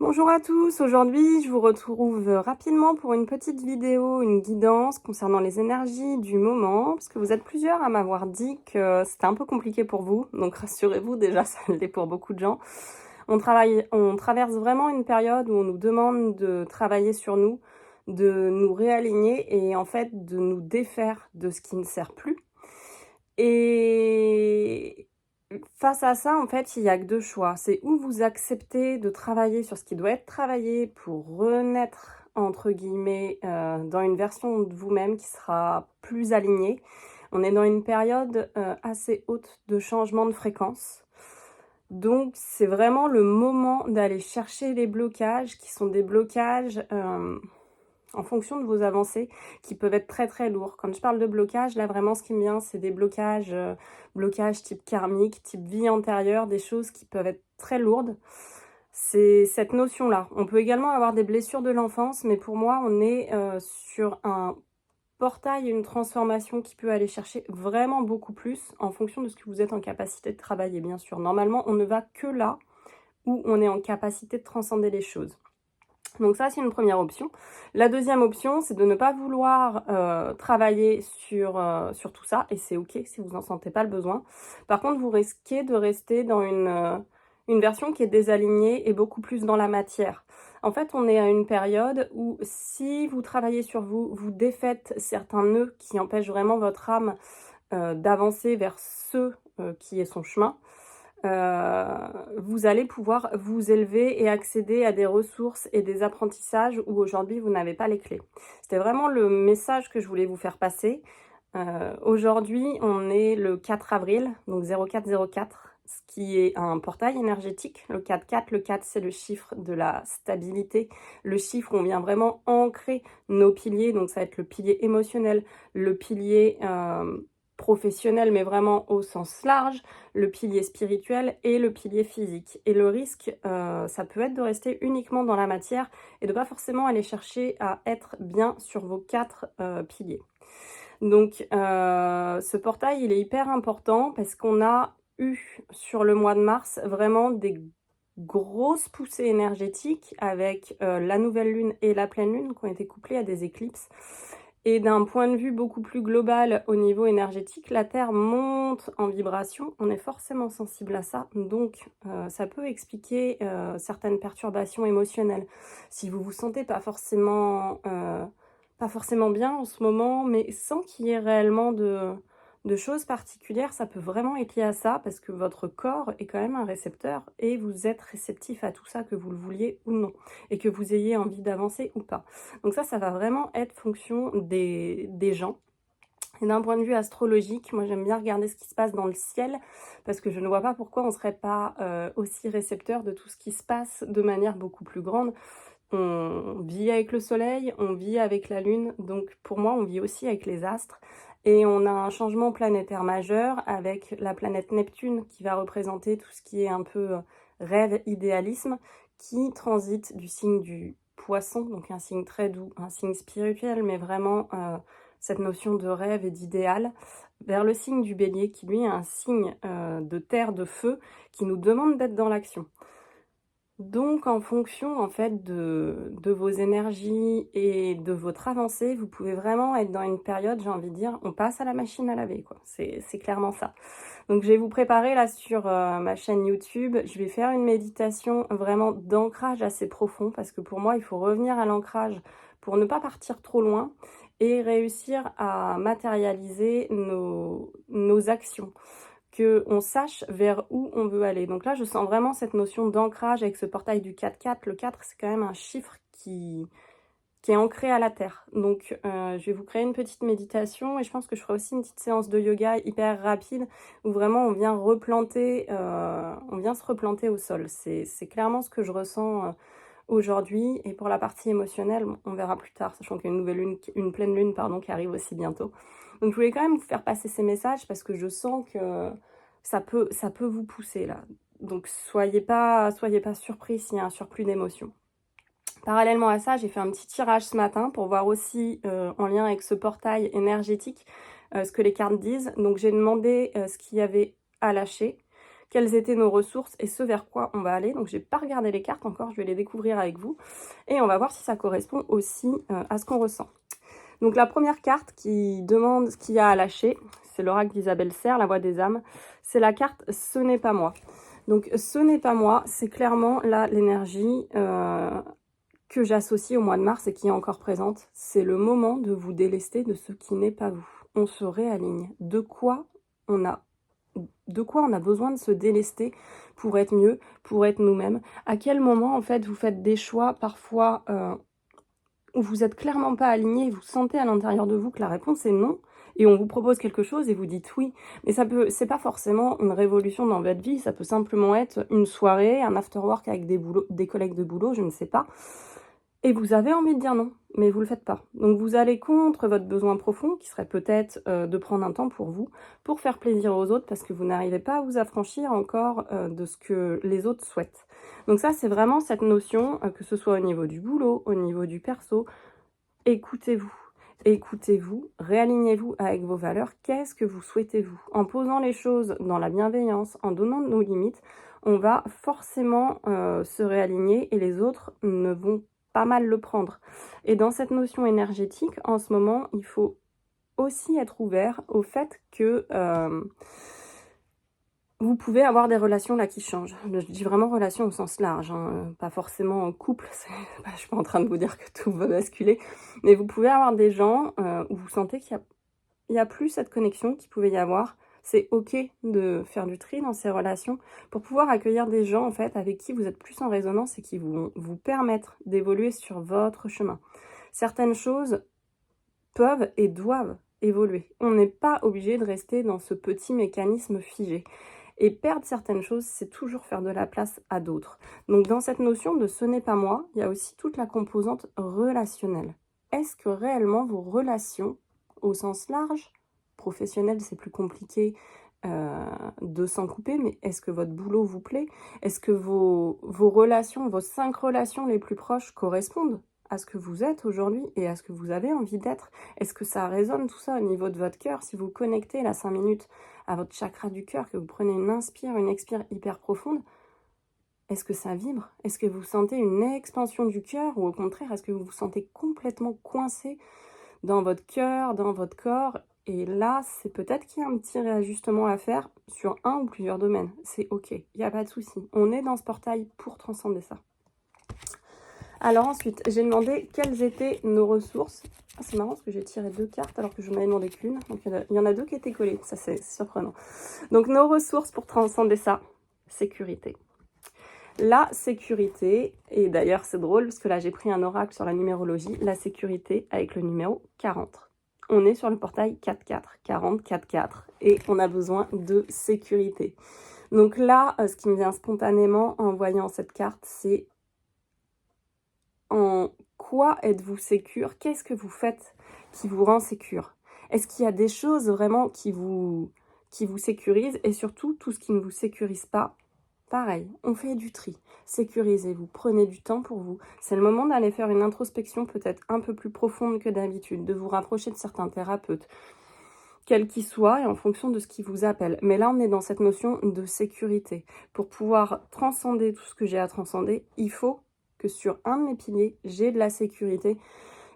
Bonjour à tous, aujourd'hui je vous retrouve rapidement pour une petite vidéo, une guidance concernant les énergies du moment, parce que vous êtes plusieurs à m'avoir dit que c'était un peu compliqué pour vous, donc rassurez-vous, déjà ça l'est pour beaucoup de gens. On traverse vraiment une période où on nous demande de travailler sur nous, de nous réaligner et en fait de nous défaire de ce qui ne sert plus. Et face à ça, en fait, il y a que 2 choix. C'est ou vous acceptez de travailler sur ce qui doit être travaillé pour «renaître» entre guillemets, dans une version de vous-même qui sera plus alignée. On est dans une période, assez haute de changement de fréquence. Donc c'est vraiment le moment d'aller chercher les blocages qui sont des blocages, en fonction de vos avancées, qui peuvent être très, très lourds. Quand je parle de blocage, là, vraiment, ce qui me vient, c'est des blocages, blocages type karmique, type vie antérieure, des choses qui peuvent être très lourdes. C'est cette notion-là. On peut également avoir des blessures de l'enfance, mais pour moi, on est sur un portail, une transformation qui peut aller chercher vraiment beaucoup plus en fonction de ce que vous êtes en capacité de travailler, bien sûr. Normalement, on ne va que là où on est en capacité de transcender les choses. Donc ça, c'est une première option. La deuxième option, c'est de ne pas vouloir travailler sur tout ça, et c'est OK si vous n'en sentez pas le besoin. Par contre, vous risquez de rester dans une version qui est désalignée et beaucoup plus dans la matière. En fait, on est à une période où si vous travaillez sur vous, vous défaites certains nœuds qui empêchent vraiment votre âme d'avancer vers ce qui est son chemin. Vous allez pouvoir vous élever et accéder à des ressources et des apprentissages où aujourd'hui vous n'avez pas les clés. C'était vraiment le message que je voulais vous faire passer. Aujourd'hui, on est le 4 avril, donc 0404, ce qui est un portail énergétique. Le 4-4, le 4 c'est le chiffre de la stabilité, le chiffre où on vient vraiment ancrer nos piliers, donc ça va être le pilier émotionnel, le pilier professionnel, mais vraiment au sens large, le pilier spirituel et le pilier physique. Et le risque, ça peut être de rester uniquement dans la matière et de pas forcément aller chercher à être bien sur vos 4 piliers. Donc ce portail, il est hyper important parce qu'on a eu sur le mois de mars vraiment des grosses poussées énergétiques avec la nouvelle lune et la pleine lune qui ont été couplées à des éclipses. Et d'un point de vue beaucoup plus global au niveau énergétique, la Terre monte en vibration, on est forcément sensible à ça, donc ça peut expliquer certaines perturbations émotionnelles. Si vous vous sentez pas forcément bien en ce moment, mais sans qu'il y ait réellement de choses particulières, ça peut vraiment être lié à ça, parce que votre corps est quand même un récepteur, et vous êtes réceptif à tout ça, que vous le vouliez ou non, et que vous ayez envie d'avancer ou pas. Donc ça va vraiment être fonction des gens. Et d'un point de vue astrologique, moi j'aime bien regarder ce qui se passe dans le ciel, parce que je ne vois pas pourquoi on ne serait pas aussi récepteur de tout ce qui se passe de manière beaucoup plus grande. On vit avec le soleil, on vit avec la lune, donc pour moi on vit aussi avec les astres. Et on a un changement planétaire majeur avec la planète Neptune qui va représenter tout ce qui est un peu rêve, idéalisme, qui transite du signe du poisson, donc un signe très doux, un signe spirituel, mais vraiment cette notion de rêve et d'idéal, vers le signe du bélier qui lui est un signe de terre, de feu, qui nous demande d'être dans l'action. Donc en fonction en fait de vos énergies et de votre avancée, vous pouvez vraiment être dans une période, j'ai envie de dire, on passe à la machine à laver, quoi. C'est clairement ça. Donc je vais vous préparer là sur ma chaîne YouTube, je vais faire une méditation vraiment d'ancrage assez profond, parce que pour moi il faut revenir à l'ancrage pour ne pas partir trop loin et réussir à matérialiser nos actions, qu'on sache vers où on veut aller. Donc là, je sens vraiment cette notion d'ancrage avec ce portail du 4-4. Le 4, c'est quand même un chiffre qui est ancré à la terre. Donc je vais vous créer une petite méditation, et je pense que je ferai aussi une petite séance de yoga hyper rapide où vraiment on vient se replanter au sol. C'est clairement ce que je ressens aujourd'hui. Et pour la partie émotionnelle, on verra plus tard, sachant qu'il y a une pleine lune pardon, qui arrive aussi bientôt. Donc je voulais quand même vous faire passer ces messages parce que je sens que ça peut vous pousser là. Donc soyez pas surpris s'il y a un surplus d'émotions. Parallèlement à ça, j'ai fait un petit tirage ce matin pour voir aussi, en lien avec ce portail énergétique, ce que les cartes disent. Donc j'ai demandé ce qu'il y avait à lâcher, quelles étaient nos ressources et ce vers quoi on va aller. Donc, j'ai pas regardé les cartes encore, je vais les découvrir avec vous. Et on va voir si ça correspond aussi à ce qu'on ressent. Donc, la première carte qui demande ce qu'il y a à lâcher, c'est l'oracle d'Isabelle Serre, la voix des âmes. C'est la carte « Ce n'est pas moi ». Donc, ce n'est pas moi, c'est clairement là l'énergie que j'associe au mois de mars et qui est encore présente. C'est le moment de vous délester de ce qui n'est pas vous. On se réaligne. De quoi on a besoin de se délester pour être mieux, pour être nous-mêmes? À quel moment, en fait, vous faites des choix parfois où vous n'êtes clairement pas aligné, vous sentez à l'intérieur de vous que la réponse est non, et on vous propose quelque chose et vous dites oui. Mais c'est pas forcément une révolution dans votre vie, ça peut simplement être une soirée, un after-work avec des collègues de boulot, je ne sais pas. Et vous avez envie de dire non, mais vous le faites pas. Donc vous allez contre votre besoin profond, qui serait peut-être de prendre un temps pour vous, pour faire plaisir aux autres, parce que vous n'arrivez pas à vous affranchir encore de ce que les autres souhaitent. Donc ça, c'est vraiment cette notion, que ce soit au niveau du boulot, au niveau du perso, écoutez-vous. Écoutez-vous, réalignez-vous avec vos valeurs. Qu'est-ce que vous souhaitez vous? En posant les choses dans la bienveillance, en donnant nos limites, on va forcément se réaligner et les autres ne vont pas mal le prendre. Et dans cette notion énergétique, en ce moment, il faut aussi être ouvert au fait que vous pouvez avoir des relations là qui changent. Je dis vraiment relations au sens large, hein, pas forcément en couple. Je suis pas en train de vous dire que tout va basculer, mais vous pouvez avoir des gens où vous sentez qu'il y a plus cette connexion qu'il pouvait y avoir. C'est ok de faire du tri dans ces relations pour pouvoir accueillir des gens en fait avec qui vous êtes plus en résonance et qui vont vous permettre d'évoluer sur votre chemin. Certaines choses peuvent et doivent évoluer. On n'est pas obligé de rester dans ce petit mécanisme figé. Et perdre certaines choses, c'est toujours faire de la place à d'autres. Donc dans cette notion de ce n'est pas moi, il y a aussi toute la composante relationnelle. Est-ce que réellement vos relations, au sens large, professionnel, c'est plus compliqué de s'en couper, mais est-ce que votre boulot vous plaît? Est-ce que vos relations, vos 5 relations les plus proches correspondent à ce que vous êtes aujourd'hui et à ce que vous avez envie d'être? Est-ce que ça résonne tout ça au niveau de votre cœur? Si vous connectez là 5 minutes à votre chakra du cœur, que vous prenez une inspire, une expire hyper profonde, est-ce que ça vibre? Est-ce que vous sentez une expansion du cœur ou au contraire, est-ce que vous vous sentez complètement coincé dans votre cœur, dans votre corps? Et là, c'est peut-être qu'il y a un petit réajustement à faire sur un ou plusieurs domaines. C'est ok, il n'y a pas de souci. On est dans ce portail pour transcender ça. Alors ensuite, j'ai demandé quelles étaient nos ressources. Ah, c'est marrant parce que j'ai tiré 2 cartes alors que je m'avais demandé qu'une. Donc il y en a 2 qui étaient collées, ça c'est surprenant. Donc nos ressources pour transcender ça, sécurité. La sécurité, et d'ailleurs c'est drôle parce que là j'ai pris un oracle sur la numérologie, la sécurité avec le numéro 40. On est sur le portail 4-4, 40-4-4 et on a besoin de sécurité. Donc là, ce qui me vient spontanément en voyant cette carte, c'est en quoi êtes-vous sécure? Qu'est-ce que vous faites qui vous rend sécure? Est-ce qu'il y a des choses vraiment qui vous sécurisent? Et surtout, tout ce qui ne vous sécurise pas, pareil, on fait du tri. Sécurisez-vous, prenez du temps pour vous. C'est le moment d'aller faire une introspection peut-être un peu plus profonde que d'habitude, de vous rapprocher de certains thérapeutes, quels qu'ils soient et en fonction de ce qui vous appelle. Mais là, on est dans cette notion de sécurité. Pour pouvoir transcender tout ce que j'ai à transcender, il faut que sur un de mes piliers, j'ai de la sécurité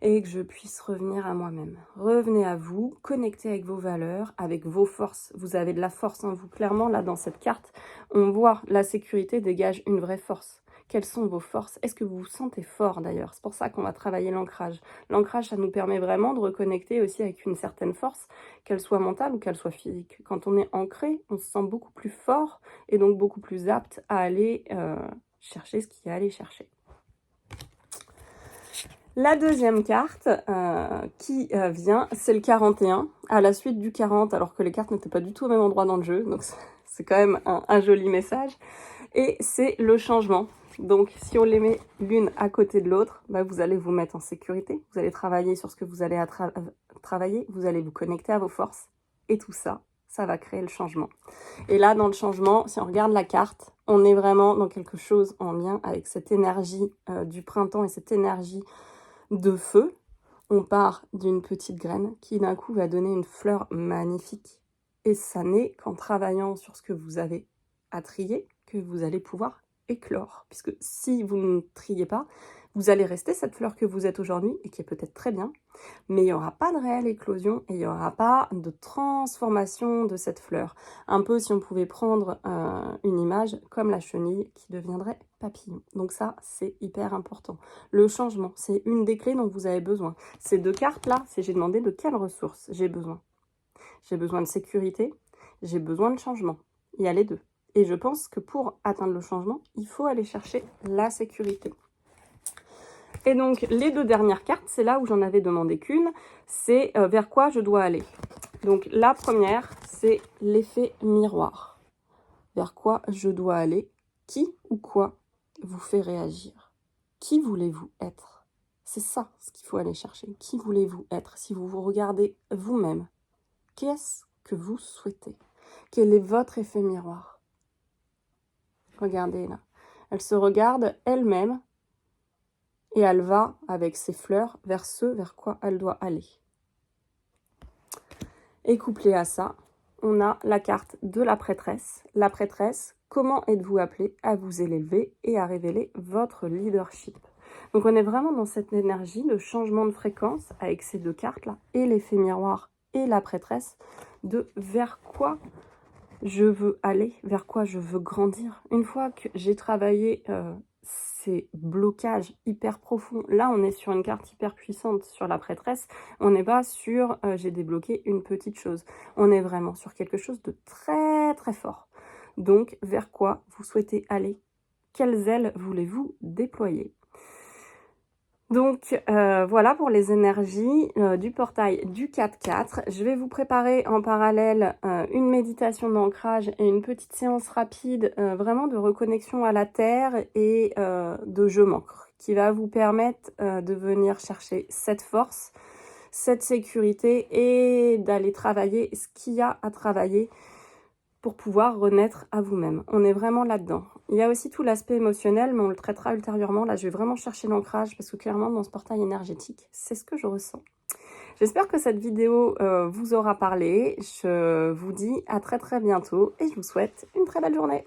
et que je puisse revenir à moi-même. Revenez à vous, connectez avec vos valeurs, avec vos forces. Vous avez de la force en vous. Clairement, là, dans cette carte, on voit la sécurité dégage une vraie force. Quelles sont vos forces? Est-ce que vous vous sentez fort d'ailleurs? C'est pour ça qu'on va travailler l'ancrage. L'ancrage, ça nous permet vraiment de reconnecter aussi avec une certaine force, qu'elle soit mentale ou qu'elle soit physique. Quand on est ancré, on se sent beaucoup plus fort et donc beaucoup plus apte à aller chercher ce qu'il y a à aller chercher. La deuxième carte qui vient, c'est le 41, à la suite du 40, alors que les cartes n'étaient pas du tout au même endroit dans le jeu, donc c'est quand même un joli message. Et c'est le changement. Donc si on les met l'une à côté de l'autre, bah, vous allez vous mettre en sécurité, vous allez travailler sur ce que vous allez travailler, vous allez vous connecter à vos forces, et tout ça, ça va créer le changement. Et là, dans le changement, si on regarde la carte, on est vraiment dans quelque chose en lien avec cette énergie du printemps et cette énergie de feu. On part d'une petite graine qui d'un coup va donner une fleur magnifique. Et ça n'est qu'en travaillant sur ce que vous avez à trier que vous allez pouvoir éclore. Puisque si vous ne triez pas, vous allez rester cette fleur que vous êtes aujourd'hui et qui est peut-être très bien, mais il n'y aura pas de réelle éclosion et il n'y aura pas de transformation de cette fleur. Un peu si on pouvait prendre une image comme la chenille qui deviendrait papillon. Donc ça, c'est hyper important. Le changement, c'est une des clés dont vous avez besoin. Ces deux cartes-là, j'ai demandé de quelles ressources j'ai besoin. J'ai besoin de sécurité, j'ai besoin de changement. Il y a les deux. Et je pense que pour atteindre le changement, il faut aller chercher la sécurité. Et donc, les deux dernières cartes, c'est là où j'en avais demandé qu'une, c'est vers quoi je dois aller. Donc, la première, c'est l'effet miroir. Vers quoi je dois aller, qui ou quoi vous fait réagir. Qui voulez-vous être? C'est ça ce qu'il faut aller chercher. Qui voulez-vous être? Si vous vous regardez vous-même, qu'est-ce que vous souhaitez? Quel est votre effet miroir? Regardez là. Elle se regarde elle-même et elle va, avec ses fleurs, vers ce vers quoi elle doit aller. Et couplé à ça, on a la carte de la prêtresse. La prêtresse, comment êtes-vous appelé à vous élever et à révéler votre leadership? Donc on est vraiment dans cette énergie de changement de fréquence avec ces deux cartes-là, et l'effet miroir et la prêtresse, de vers quoi je veux aller, vers quoi je veux grandir. Une fois que j'ai travaillé ces blocages hyper profonds, là on est sur une carte hyper puissante sur la prêtresse, on n'est pas sur j'ai débloqué une petite chose, on est vraiment sur quelque chose de très très fort. Donc vers quoi vous souhaitez aller? Quelles ailes voulez-vous déployer? Donc voilà pour les énergies du portail du 4-4. Je vais vous préparer en parallèle une méditation d'ancrage et une petite séance rapide vraiment de reconnexion à la terre et de je m'ancre, qui va vous permettre de venir chercher cette force, cette sécurité et d'aller travailler ce qu'il y a à travailler pour pouvoir renaître à vous-même. On est vraiment là-dedans. Il y a aussi tout l'aspect émotionnel, mais on le traitera ultérieurement. Là, je vais vraiment chercher l'ancrage parce que clairement, dans ce portail énergétique, c'est ce que je ressens. J'espère que cette vidéo vous aura parlé. Je vous dis à très très bientôt et je vous souhaite une très belle journée.